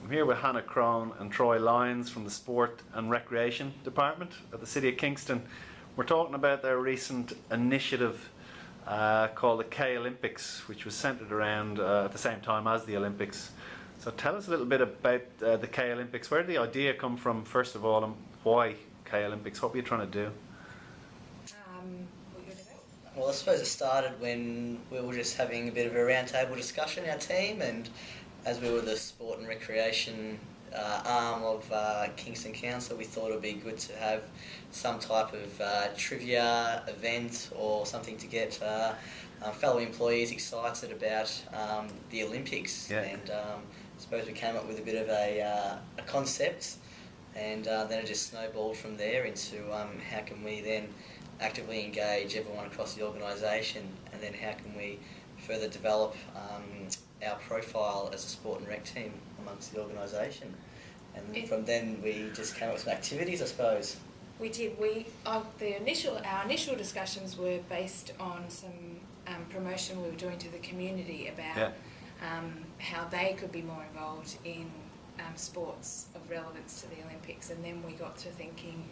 I'm here with Hannah Crone and Troy Lyons from the Sport and Recreation Department at the City of Kingston. We're talking about their recent initiative called the K-Olympics, which was centred around at the same time as the Olympics. So tell us a little bit about the K-Olympics. Where did the idea come from, first of all, and why K-Olympics? What were you trying to do? Well, I suppose it started when we were just having a bit of a roundtable discussion, our team, and as we were the sport and recreation arm of Kingston Council, we thought it would be good to have some type of trivia event or something to get fellow employees excited about the Olympics. Yeah. And I suppose we came up with a bit of a concept, and then it just snowballed from there into how can we then actively engage everyone across the organisation, and then how can we further develop our profile as a sport and rec team amongst the organisation. And from then we just came up with some activities, I suppose. We did. Our initial discussions were based on some promotion we were doing to the community about how they could be more involved in sports of relevance to the Olympics, and then we got to thinking,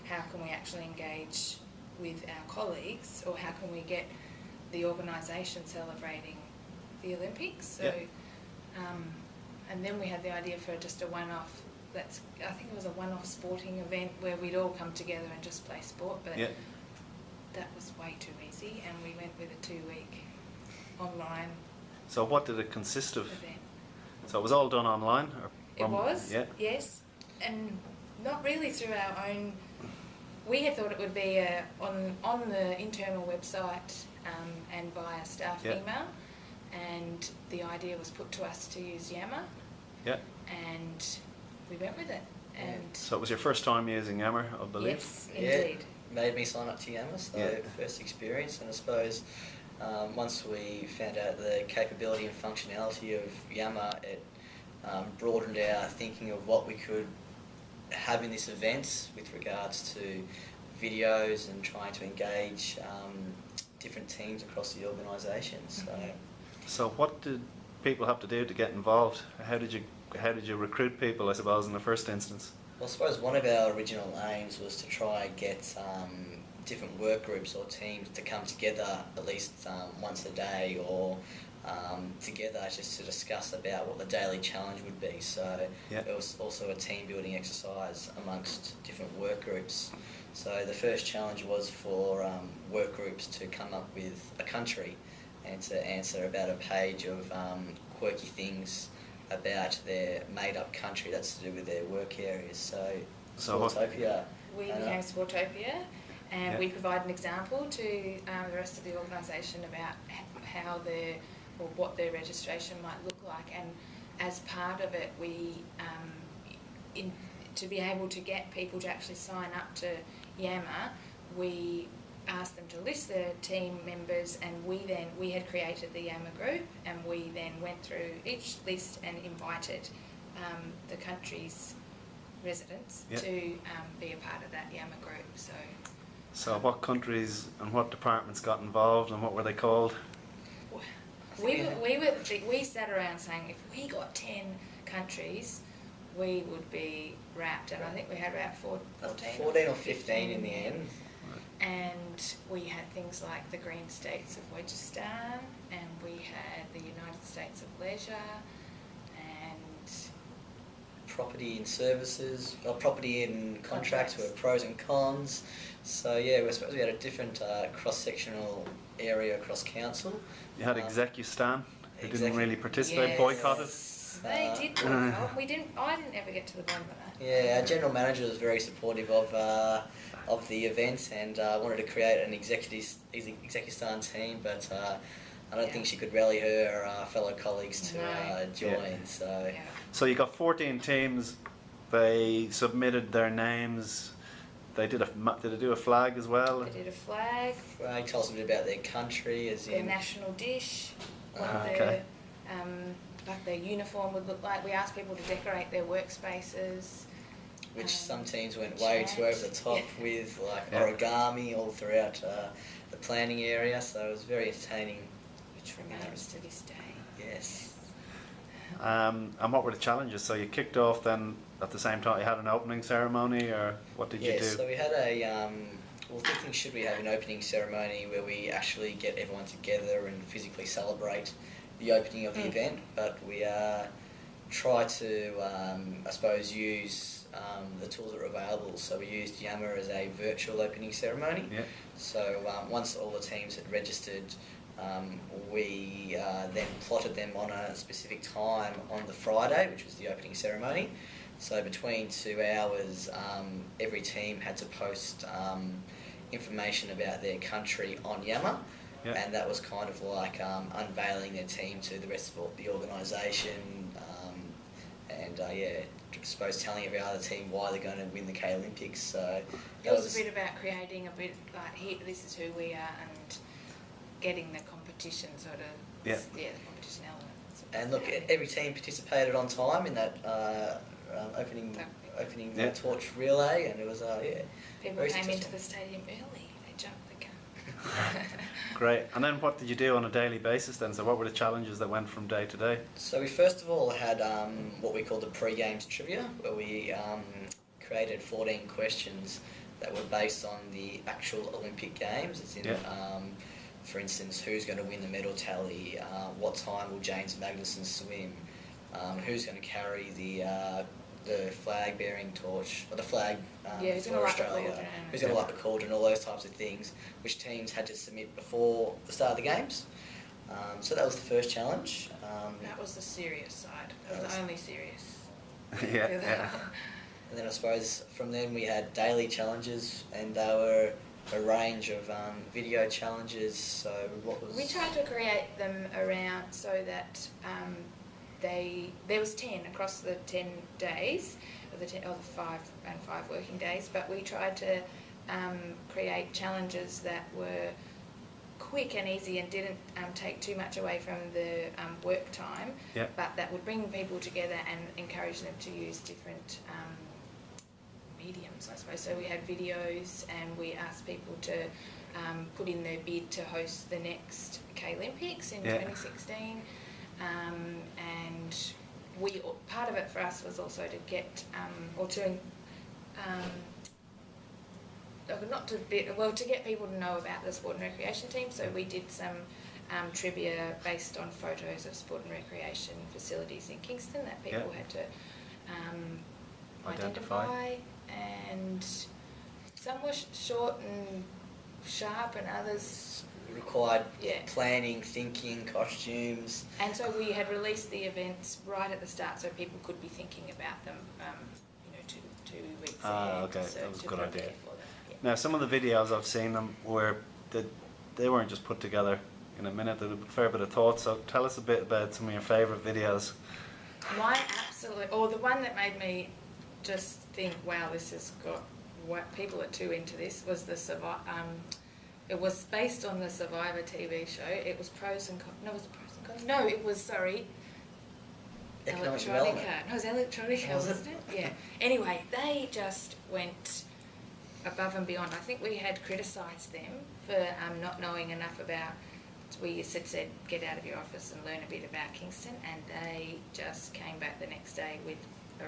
how can we actually engage with our colleagues, or how can we get the organisation celebrating the Olympics? So, and then we had the idea for just a one-off. I think it was a one-off sporting event where we'd all come together and just play sport, but that was way too easy, and we went with a 2-week online. So what did it consist of? Event. So it was all done online? It was, yes, and not really through our own. We had thought it would be on the internal website and via staff email, and the idea was put to us to use Yammer, and we went with it. And so it was your first time using Yammer, I believe? Yes, indeed. Made me sign up to Yammer, so first experience, and I suppose once we found out the capability and functionality of Yammer, it broadened our thinking of what we could have in this event with regards to videos and trying to engage different teams across the organisation. So what did people have to do to get involved? How did you recruit people, I suppose, in the first instance? Well, I suppose one of our original aims was to try and get different work groups or teams to come together at least once a day, or together just to discuss about what the daily challenge would be. So it was also a team building exercise amongst different work groups. So the first challenge was for work groups to come up with a country and to answer about a page of quirky things about their made-up country that's to do with their work areas. So Sportopia. We became Sportopia, and we provide an example to the rest of the organisation about how what their registration might look like. And as part of it, we to be able to get people to actually sign up to Yammer, we asked them to list their team members, and we had created the Yammer group, and we then went through each list and invited the country's residents to be a part of that Yammer group. So what countries and what departments got involved, and what were they called? We sat around saying if we got 10 countries, we would be wrapped, and I think we had about 14 or 15 in the end. And we had things like the Green States of Wagistan, and we had the United States of Leisure, and property and services, or property and contracts were pros and cons. So I suppose we had a different cross-sectional area across council. You had Execustan, who didn't really participate, boycotted. They did boycott. I didn't ever get to the bottom of that. Yeah, our general manager was very supportive of the event, and wanted to create an Execustan team, but I don't think she could rally her fellow colleagues to join. So you got 14 teams. They submitted their names. Did they do a flag as well? They did a flag. Flag tells a bit about their country, as their in national dish, what their uniform would look like. We asked people to decorate their workspaces. Which some teams went way too over the top with, like origami all throughout the planning area. So it was very entertaining. Which remains to this day. Yes. And what were the challenges? So you kicked off then at the same time, you had an opening ceremony, or what did you do? So we had well, thinking should we have an opening ceremony where we actually get everyone together and physically celebrate the opening of the event, but we try to, I suppose, use the tools that are available. So we used Yammer as a virtual opening ceremony. Yeah. So once all the teams had registered, we then plotted them on a specific time on the Friday, which was the opening ceremony. So between 2 hours, every team had to post information about their country on Yammer. Yeah. And that was kind of like unveiling their team to the rest of the organisation, and I suppose telling every other team why they're going to win the K Olympics. So it was a bit about creating a bit like, here, this is who we are, and getting the competition sort of, the competition element. And look, every team participated on time in that opening torch relay, and it was people came into the stadium early. They jumped the gun. Great. And then what did you do on a daily basis then? So what were the challenges that went from day to day? So we first of all had what we called the pre-games trivia, where we created 14 questions that were based on the actual Olympic Games. It's in, for instance, who's going to win the medal tally? What time will James Magnussen swim? Who's going to carry the flag-bearing torch, or the flag for Australia? Who's going to light the cauldron? All those types of things, which teams had to submit before the start of the games. So that was the first challenge. That was the serious side. That was the only serious. Yeah. And then I suppose from then we had daily challenges, and they were a range of video challenges. So we tried to create them around so that there was 10 across the 10 days, or the 5 working days, but we tried to create challenges that were quick and easy and didn't take too much away from the work time, but that would bring people together and encourage them to use different mediums, I suppose. So we had videos, and we asked people to put in their bid to host the next K Olympics in 2016. And part of it for us was also to get to get people to know about the sport and recreation team. So we did some trivia based on photos of sport and recreation facilities in Kingston that people had to identify, and some were short and sharp, and others required planning, thinking, costumes. And so we had released the events right at the start, so people could be thinking about them, 2 weeks ahead. Okay, so that was a to good prepare idea. for them, Now, some of the videos I've seen them were they weren't just put together in a minute. There was a fair bit of thought. So tell us a bit about some of your favourite videos. Mine the one that made me just think, wow, this has got what people are too into this, was the it was based on the Survivor TV show. It was pros and cons. No, was it pros and cons? No, it was, sorry, Electronica. No, it was Electronica, wasn't it? Yeah. Anyway, they just went above and beyond. I think we had criticised them for not knowing enough about. We said get out of your office and learn a bit about Kingston, and they just came back the next day with a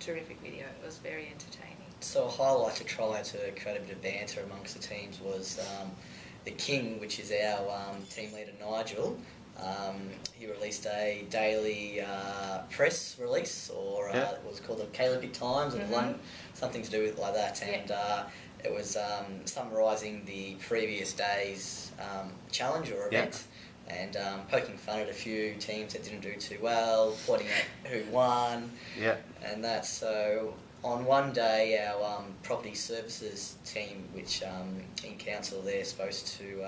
terrific video. It was very entertaining. So a highlight to try to create a bit of banter amongst the teams was the King, which is our team leader Nigel. He released a daily press release, or what was called the K Olympic Times, or something to do with like that, and it was summarising the previous day's challenge or event, and poking fun at a few teams that didn't do too well, pointing out who won, and that. So on one day, our property services team, which in council they're supposed to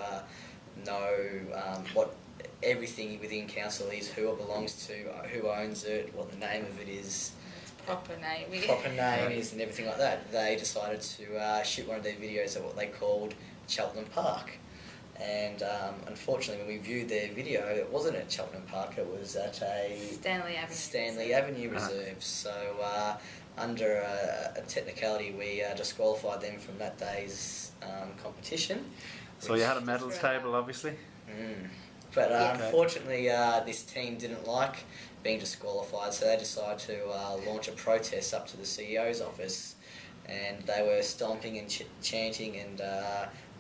know what everything within council is, who it belongs to, who owns it, what the name of it is, proper name is, and everything like that. They decided to shoot one of their videos at what they called Cheltenham Park. And unfortunately, when we viewed their video, it wasn't at Cheltenham Park, it was at a Stanley Avenue Reserve. So under a technicality, we disqualified them from that day's competition. So you had a medals table, obviously? But Yeah. unfortunately, this team didn't like being disqualified, so they decided to launch a protest up to the CEO's office, and they were stomping and chanting and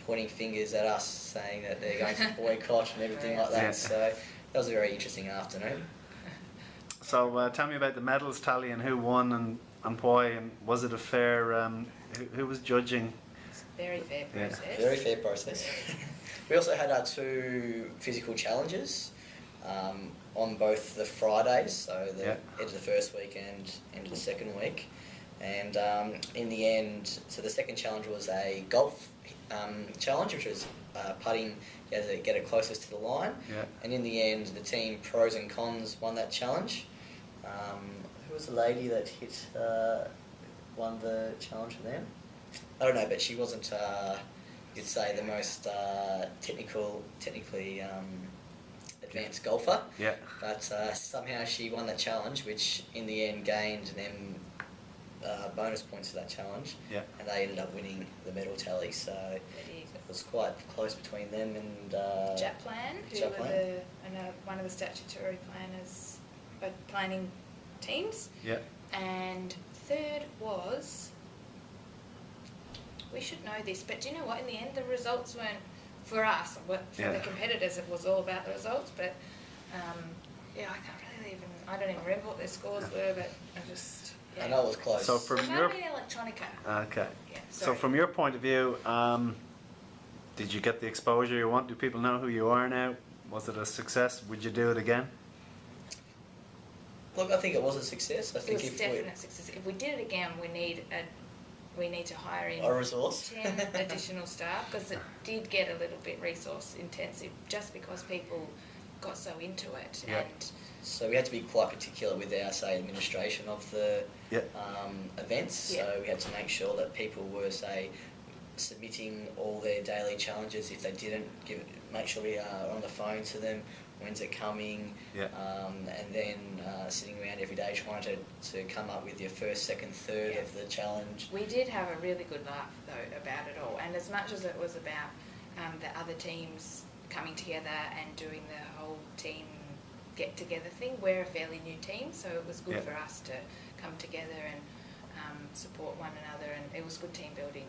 pointing fingers at us, saying that they're going to boycott and everything like that. Yeah. So that was a very interesting afternoon. So tell me about the medals tally and who won and why, and was it a fair? Who was judging? It's a very fair Yeah. process. Very fair process. We also had our 2 physical challenges on both the Fridays, so the end of the first week and end of the second week. And in the end, so the second challenge was a golf challenge, which was putting, you had to get it closest to the line. Yeah. And in the end, the team pros and cons won that challenge. Who was the lady that won the challenge for them? I don't know, but she wasn't, you'd say, the most technically advanced golfer. Yeah. But somehow she won that challenge, which in the end gained them bonus points for that challenge. Yeah. And they ended up winning the medal tally. So it was quite close between them and Japlan, who were one of the statutory planners, planning teams. Yeah. And third was, we should know this, but do you know what? In the end, the results weren't for us. For the competitors, it was all about the results. But I can't really I don't even remember what their scores were. But I just. Yeah. I know it was close. So from it might your have been Electronica. okay. Yeah, So from your point of view, did you get the exposure you want? Do people know who you are now? Was it a success? Would you do it again? Look, I think it was a success. I think it was definite success. If we did it again, we need to hire in a resource. 10 additional staff, because it did get a little bit resource intensive just because people got so into it. Yeah. And so we had to be quite particular with our, say, administration of the events. Yeah. So we had to make sure that people were, say, submitting all their daily challenges. If they didn't, make sure we are on the phone to them. When's it coming? Yeah. And then sitting around every day trying to come up with your first, second, third of the challenge. We did have a really good laugh though about it all, and as much as it was about the other teams coming together and doing the whole team get together thing, we're a fairly new team, so it was good for us to come together and support one another, and it was good team building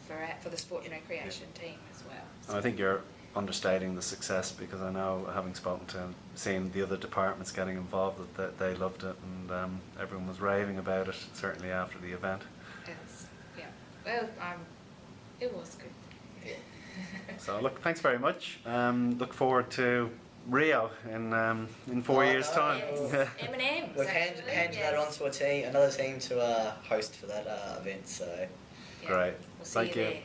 for the sport and recreation team as well. So. I think you're understating the success, because I know, having spoken to seeing the other departments getting involved, that they loved it, and everyone was raving about it, certainly after the event. It was good. So look, thanks very much. Look forward to Rio in 4 years' time. Yes. M&M's. We've handed that on to another team to host for that event. So yeah. Great. We'll see Thank you you. there.